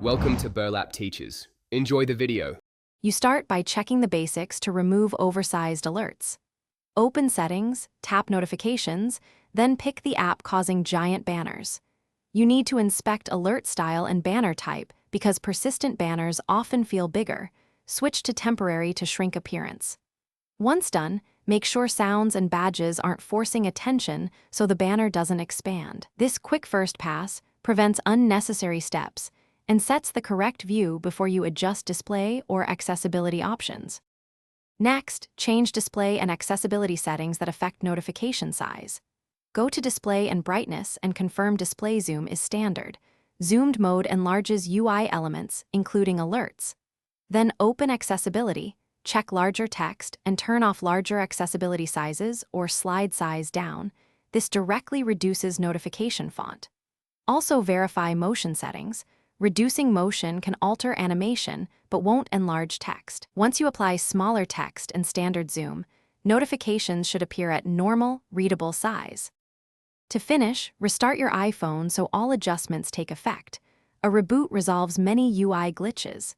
Welcome to Burlap Teachers. Enjoy the video. You start by checking the basics to remove oversized alerts. Open Settings, tap Notifications, then pick the app causing giant banners. You need to inspect alert style and banner type because persistent banners often feel bigger. Switch to Temporary to shrink appearance. Once done, make sure sounds and badges aren't forcing attention so the banner doesn't expand. This quick first pass prevents unnecessary steps and sets the correct view before you adjust display or accessibility options. Next, change display and accessibility settings that affect notification size. Go to Display and Brightness and confirm display zoom is standard. Zoomed mode enlarges UI elements, including alerts. Then open Accessibility, check larger text, and turn off larger accessibility sizes or slide size down. This directly reduces notification font. Also verify motion settings. Reducing motion can alter animation, but won't enlarge text. Once you apply smaller text and standard zoom, notifications should appear at normal, readable size. To finish, restart your iPhone so all adjustments take effect. A reboot resolves many UI glitches.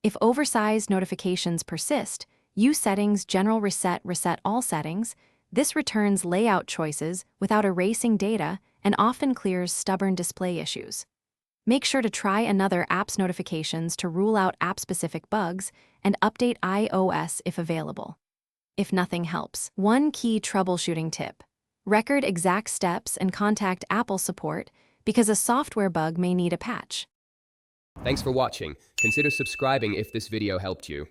If oversized notifications persist, use Settings General Reset All Settings. This returns layout choices without erasing data and often clears stubborn display issues. Make sure to try another app's notifications to rule out app-specific bugs and update iOS if available. If nothing helps, one key troubleshooting tip: record exact steps and contact Apple support because a software bug may need a patch. Thanks for watching. Consider subscribing if this video helped you.